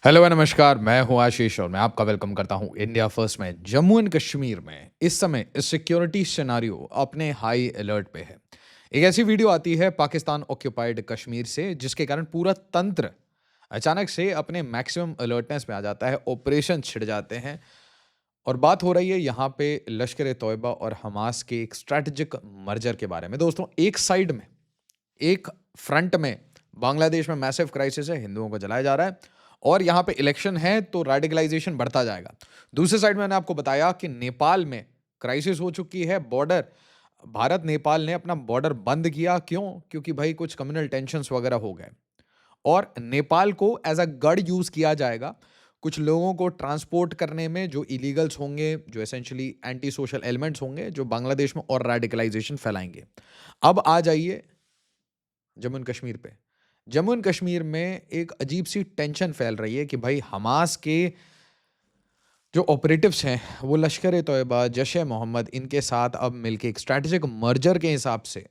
Hello व नमस्कार, मैं हूँ आशीष और मैं आपका वेलकम करता हूँ इंडिया फर्स्ट में। जम्मू एंड कश्मीर में इस समय सिक्योरिटी सिनेरियो अपने हाई अलर्ट पे है। एक ऐसी वीडियो आती है पाकिस्तान ऑक्यूपाइड कश्मीर से जिसके कारण पूरा तंत्र अचानक से अपने मैक्सिमम अलर्टनेस में आ जाता है, ऑपरेशन छिड़ जाते हैं और बात हो रही है यहाँ पे लश्कर ए तोयबा और हमास के एक स्ट्रैटेजिक मर्जर के बारे में। दोस्तों, एक साइड में, एक फ्रंट में बांग्लादेश में मैसिव क्राइसिस है, हिंदुओं को जलाया जा रहा है और यहाँ पे इलेक्शन है तो रेडिकलाइजेशन बढ़ता जाएगा। दूसरे साइड में मैंने आपको बताया कि नेपाल में क्राइसिस हो चुकी है, बॉर्डर, भारत नेपाल ने अपना बॉर्डर बंद किया। क्यों? क्योंकि भाई कुछ कम्युनल टेंशन्स वगैरह हो गए और नेपाल को एज अ गढ़ यूज किया जाएगा कुछ लोगों को ट्रांसपोर्ट करने में, जो इलीगल्स होंगे, जो एसेंशियली एंटी सोशल एलिमेंट्स होंगे, जो बांग्लादेश में और रेडिकलाइजेशन फैलाएंगे। अब आ जाइए जम्मू एंड कश्मीर पे। जम्मू एंड कश्मीर में एक अजीब सी टेंशन फैल रही है कि भाई हमास के जो ऑपरेटिव्स हैं वो लश्कर ए तोयबा, जैश ए मोहम्मद, इनके साथ अब मिलके एक स्ट्रैटेजिक मर्जर के हिसाब से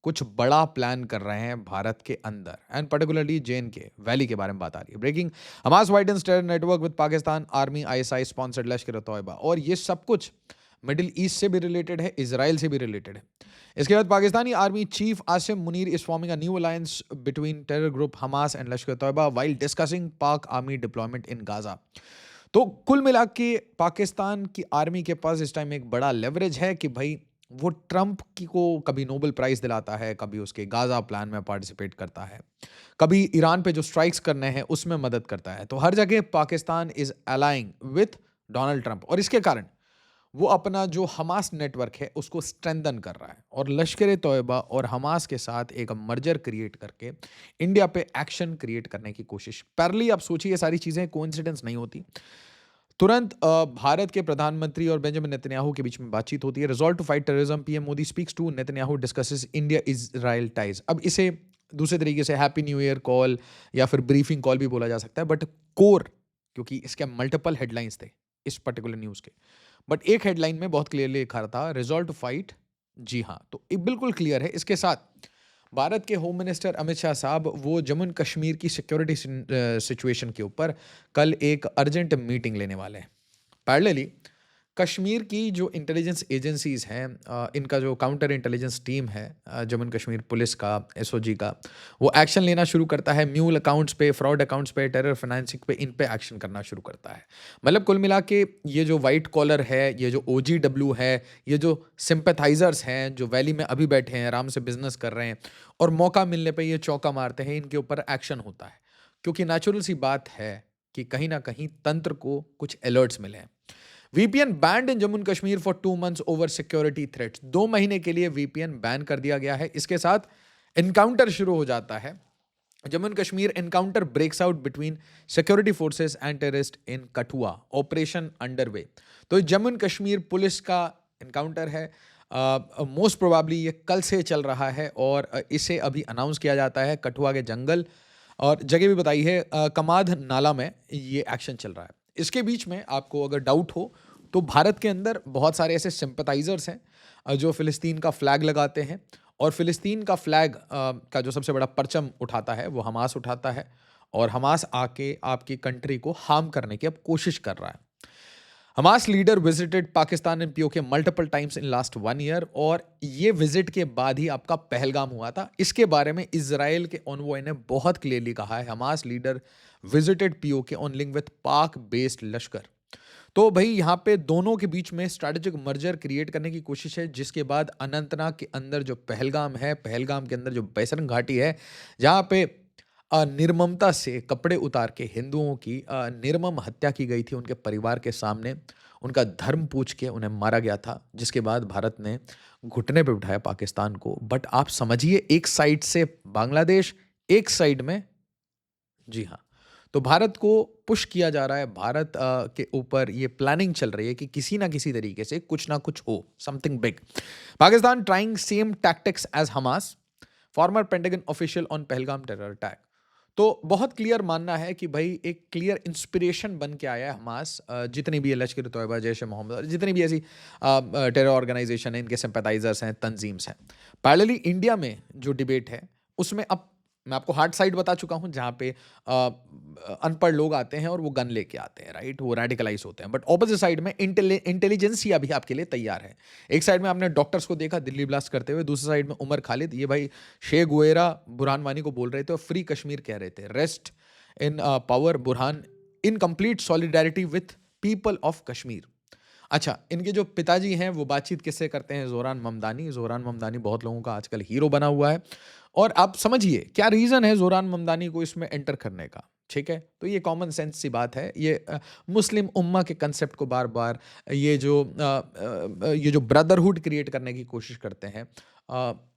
कुछ बड़ा प्लान कर रहे हैं भारत के अंदर एंड पर्टिकुलरली जेन के वैली के बारे में बात आ रही है। Breaking, Hamas widens terror network with Pakistan army, ISI sponsored Lashkar e Taiba. और ये सब कुछ मिडिल ईस्ट से भी रिलेटेड है, इजराइल से भी रिलेटेड है। इसके बाद Pakistani army chief Asim Munir is forming a new alliance between terror group Hamas and Lashkar Taiba while discussing पाक आर्मी डिप्लॉयमेंट इन गाजा। तो कुल मिला के पाकिस्तान की आर्मी के पास इस टाइम एक बड़ा लेवरेज है कि भाई वो ट्रंप की को कभी नोबेल प्राइज दिलाता है, कभी उसके गाजा प्लान में पार्टिसिपेट करता है, कभी ईरान पे जो स्ट्राइक्स करने हैं उसमें मदद करता है। तो हर जगह Pakistan is aligning with Donald Trump और इसके कारण वो अपना जो हमास नेटवर्क है उसको स्ट्रेंथन कर रहा है और लश्कर ए तोयबा और हमास के साथ एक मर्जर क्रिएट करके इंडिया पे एक्शन क्रिएट करने की कोशिश। पैरेलली आप सोचिए, ये सारी चीज़ें कोइंसिडेंस नहीं होती। तुरंत भारत के प्रधानमंत्री और बेंजामिन नेतन्याहू के बीच में बातचीत होती है। Resolve to fight terrorism, PM Modi speaks to Netanyahu, discusses India Israel ties. अब इसे दूसरे तरीके से हैप्पी न्यू ईयर कॉल या फिर ब्रीफिंग कॉल भी बोला जा सकता है, बट कोर, क्योंकि इसके मल्टीपल हेडलाइंस थे इस पर्टिकुलर न्यूज़ के, बट एक हेडलाइन में बहुत क्लियरली लिखा था रिजॉल्व टू फाइट। जी हाँ, तो ये बिल्कुल क्लियर है। इसके साथ भारत के होम मिनिस्टर अमित शाह साहब वो जम्मू एंड कश्मीर की सिक्योरिटी सिचुएशन के ऊपर कल एक अर्जेंट मीटिंग लेने वाले हैं। पैरेलली कश्मीर की जो इंटेलिजेंस एजेंसीज हैं, इनका जो काउंटर इंटेलिजेंस टीम है, जम्मू एंड कश्मीर पुलिस का, एसओजी का, वो एक्शन लेना शुरू करता है म्यूल अकाउंट्स पे, फ्रॉड अकाउंट्स पे, टेरर फाइनेंसिंग पे, इन पे एक्शन करना शुरू करता है। मतलब कुल मिला के ये जो वाइट कॉलर है, ये जो ओजीडब्ल्यू है, ये जो सिंपैथाइजर्स हैं जो वैली में अभी बैठे हैं, आराम से बिजनेस कर रहे हैं और मौका मिलने पे ये चौका मारते हैं, इनके ऊपर एक्शन होता है। क्योंकि नेचुरल सी बात है कि कहीं ना कहीं तंत्र को कुछ अलर्ट्स मिले हैं। VPN band in Jammu and Kashmir for 2 months over security threats. 2 महीने के लिए वीपीएन बैन कर दिया गया है। इसके साथ एनकाउंटर शुरू हो जाता है। Jammu and Kashmir encounter breaks out between security forces and terrorist in Kathua, operation underway. तो जम्मू एंड कश्मीर पुलिस का एनकाउंटर है। मोस्ट प्रोबेबली ये कल से चल रहा है और इसे अभी अनाउंस किया जाता है। कठुआ के जंगल और जगह भी बताई है, कमाद नाला में ये एक्शन चल रहा है। इसके बीच में आपको अगर डाउट हो तो भारत के अंदर बहुत सारे ऐसे सिंपैथाइजर्स हैं जो फ़िलिस्तीन का फ्लैग लगाते हैं और फ़िलिस्तीन का फ्लैग का जो सबसे बड़ा परचम उठाता है वो हमास उठाता है और हमास आके आपकी कंट्री को हार्म करने की अब कोशिश कर रहा है। Hamas leader visited Pakistan and PoK multiple times in last 1 year और ये विजिट के बाद ही आपका पहलगाम हुआ था। इसके बारे में इजराइल के ऑनवॉय ने बहुत क्लियरली कहा है, Hamas leader visited PoK on link with पाक बेस्ड लश्कर। तो भाई यहाँ पे दोनों के बीच में स्ट्रैटेजिक मर्जर क्रिएट करने की कोशिश है, जिसके बाद अनंतनाग के अंदर जो पहलगाम है, पहलगाम के अंदर जो बैसरन घाटी है, जहाँ पे निर्ममता से कपड़े उतार के हिंदुओं की निर्मम हत्या की गई थी, उनके परिवार के सामने उनका धर्म पूछ के उन्हें मारा गया था, जिसके बाद भारत ने घुटने पे उठाया पाकिस्तान को। बट आप समझिए, एक साइड से बांग्लादेश, एक साइड में, जी हाँ, तो भारत को पुश किया जा रहा है। भारत के ऊपर ये प्लानिंग चल रही है कि किसी ना किसी तरीके से कुछ ना कुछ हो, something big. Pakistan trying same tactics as Hamas, former Pentagon official on Pahalgam terror attack. तो बहुत क्लियर मानना है कि भाई एक क्लियर इंस्पिरेशन बन के आया है हमास, जितनी भी लश्कर तोयबा, जैश ए मोहम्मद, जितनी भी ऐसी टेरर ऑर्गेनाइजेशन है, इनके सिंपैथाइजर्स हैं, तंजीम्स हैं। पैरेलली इंडिया में जो डिबेट है उसमें अब मैं आपको हार्ड साइड बता चुका हूं, जहां पे अनपढ़ लोग आते हैं और वो गन लेके आते हैं, राइट? वो रेडिकलाइज होते हैं। बट ऑपोजिट साइड में इंटेलिजेंसिया भी आपके लिए तैयार है। एक साइड में आपने डॉक्टर्स को देखा दिल्ली ब्लास्ट करते हुए, दूसरी साइड में उमर खालिद, ये भाई शे गुएरा बुरहान वानी को बोल रहे थे और फ्री कश्मीर कह रहे थे। Rest in power Burhan in complete solidarity with people of Kashmir. अच्छा, इनके जो पिताजी हैं वो बातचीत किससे करते हैं? ज़ोरान ममदानी। ज़ोरान ममदानी बहुत लोगों का आजकल हीरो बना हुआ है और आप समझिए क्या रीज़न है ज़ोरान ममदानी को इसमें एंटर करने का, ठीक है? तो ये कॉमन सेंस सी बात है। ये मुस्लिम उम्मा के कंसेप्ट को बार-बार ये जो ब्रदरहुड क्रिएट करने की कोशिश करते हैं,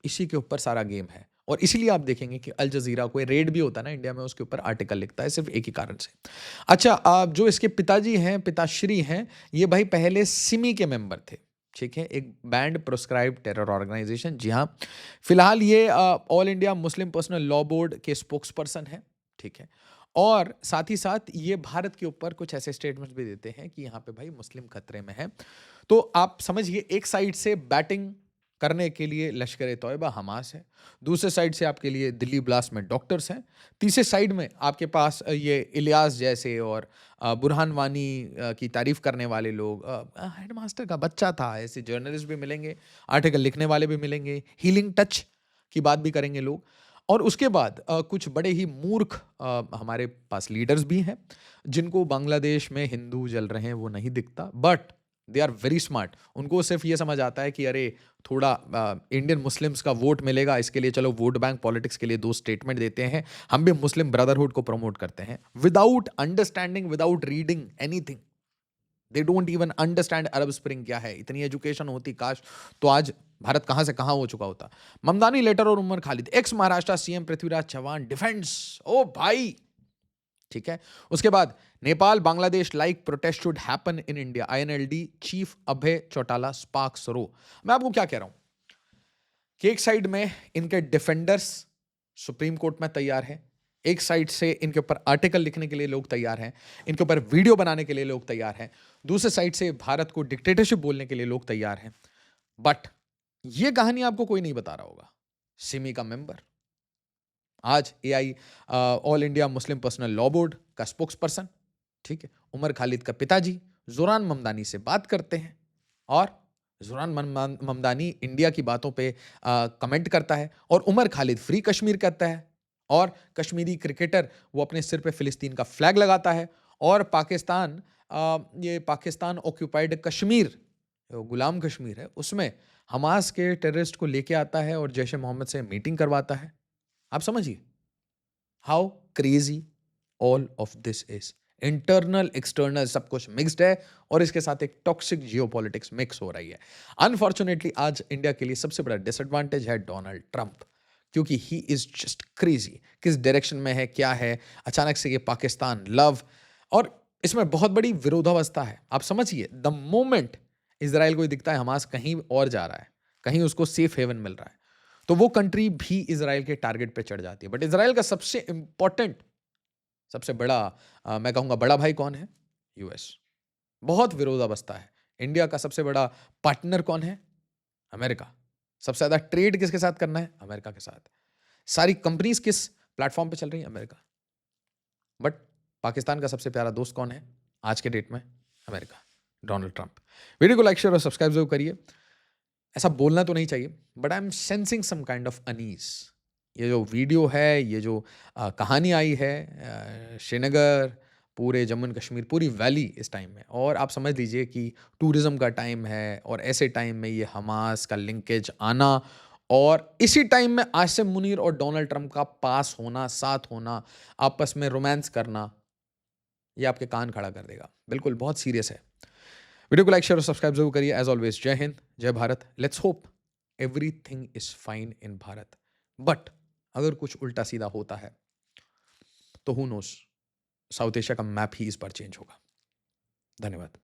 इसी के ऊपर सारा गेम है। और इसीलिए आप देखेंगे कि अल जज़ीरा कोई रेड भी होता है ना इंडिया में, उसके ऊपर आर्टिकल लिखता है, सिर्फ़ एक ही कारण से। अच्छा, जो इसके पिताजी हैं, पिताश्री हैं, ये भाई पहले सिमी के मेंबर थे, ठीक है? एक बैंड प्रोस्क्राइब्ड टेरर ऑर्गेनाइजेशन। जी हाँ, फिलहाल ये all India Muslim personal law board के स्पोक्स पर्सन हैं, ठीक है? और साथ ही साथ ये भारत के ऊपर कुछ ऐसे स्टेटमेंट्स भी देते हैं कि यहाँ पे भाई मुस्लिम खतरे में है। तो आप समझिए, एक साइड से बैटिंग करने के लिए लश्कर तोयबा हमास है, दूसरे साइड से आपके लिए दिल्ली ब्लास्ट में डॉक्टर्स हैं, तीसरे साइड में आपके पास ये इलियास जैसे और बुरहान वानी की तारीफ करने वाले लोग, हेडमास्टर का बच्चा था, ऐसे जर्नलिस्ट भी मिलेंगे, आर्टिकल लिखने वाले भी मिलेंगे, हीलिंग टच की बात भी करेंगे लोग। और उसके बाद कुछ बड़े ही मूर्ख हमारे पास लीडर्स भी हैं जिनको बांग्लादेश में हिंदू जल रहे हैं वो नहीं दिखता, but they are very smart. उनको सिर्फ ये समझ आता है कि अरे थोड़ा इंडियन मुस्लिम्स का वोट मिलेगा, इसके लिए चलो वोट बैंक पॉलिटिक्स के लिए दो स्टेटमेंट देते हैं, हम भी मुस्लिम ब्रदरहुड को प्रमोट करते हैं, without understanding, without reading anything. They don't even understand Arab spring क्या है। इतनी एजुकेशन होती काश, तो आज भारत कहां से कहां हो चुका होता। ममदानी लेटर और Umar Khalid, ex Maharashtra CM Prithviraj Chavan defence, ओ भाई, ठीक है। उसके बाद Nepal Bangladesh like protest should happen in India, INLD chief Abhay Chautala sparks row. मैं आपको क्या कह रहा हूं कि एक साइड में इनके डिफेंडर्स सुप्रीम कोर्ट में तैयार हैं, एक साइड से इनके ऊपर आर्टिकल लिखने के लिए लोग तैयार हैं, इनके ऊपर वीडियो बनाने के लिए लोग तैयार हैं, दूसरे साइड से भारत को डिक्टेटरशिप बोलने के लिए लोग तैयार हैं। बट ये कहानी आपको कोई नहीं बता रहा होगा। सिमी का मेंबर, आज AI all India Muslim personal law board का स्पोक्स पर्सन, ठीक है, उमर खालिद का पिताजी ज़ोरान ममदानी से बात करते हैं और ज़ोरान ममदानी इंडिया की बातों पे कमेंट करता है और उमर खालिद फ्री कश्मीर कहता है और कश्मीरी क्रिकेटर वो अपने सिर पे फिलिस्तीन का फ्लैग लगाता है और पाकिस्तान, ये पाकिस्तान ऑक्यूपाइड कश्मीर, गुलाम कश्मीर है, उसमें हमास के टेररिस्ट को लेके आता है और जैश ए मोहम्मद से मीटिंग करवाता है। आप समझिए how crazy all of this is. Internal external सब कुछ मिक्स्ड है और इसके साथ एक टॉक्सिक जियोपॉलिटिक्स मिक्स हो रही है। अनफॉर्चुनेटली आज इंडिया के लिए सबसे बड़ा डिसएडवांटेज है डोनाल्ड ट्रंप, क्योंकि ही इज जस्ट क्रेजी। किस डायरेक्शन में है, क्या है, अचानक से ये पाकिस्तान लव, और इसमें बहुत बड़ी विरोधावस्था है। आप समझिए, द मोमेंट इसराइल को दिखता है हमास कहीं और जा रहा है, कहीं उसको सेफ हेवन मिल रहा है, तो वो कंट्री भी इसराइल के टारगेट पे चढ़ जाती है। बट इसराइल का सबसे इंपॉर्टेंट, सबसे बड़ा मैं कहूंगा बड़ा भाई कौन है? यूएस। बहुत विरोधावस्था है। इंडिया का सबसे बड़ा पार्टनर कौन है? अमेरिका। सबसे ज्यादा ट्रेड किसके साथ करना है? अमेरिका के साथ। सारी कंपनीज किस प्लेटफॉर्म पे चल रही है? अमेरिका। बट पाकिस्तान का सबसे प्यारा दोस्त कौन है आज के डेट में? America, Donald Trump. वीडियो को लाइक शेयर और सब्सक्राइब जरूर करिए। ऐसा बोलना तो नहीं चाहिए, but I am sensing some kind of unease. ये जो वीडियो है, ये जो कहानी आई है, श्रीनगर, पूरे जम्मू एंड कश्मीर, पूरी वैली इस टाइम में, और आप समझ लीजिए कि टूरिज्म का टाइम है और ऐसे टाइम में ये हमास का लिंकेज आना और इसी टाइम में आसिम मुनीर और डोनाल्ड ट्रंप का पास होना, साथ होना, आपस में रोमांस करना, ये आपके कान खड़ा कर देगा। बिल्कुल बहुत सीरियस है। वीडियो को लाइक शेयर और सब्सक्राइब जरूर करिए। एज ऑलवेज, जय हिंद, जय Bharat. Let's hope everything is fine in Bharat. But अगर कुछ उल्टा सीधा होता है तो हु नोस, साउथ एशिया का मैप ही इस बार चेंज होगा। धन्यवाद।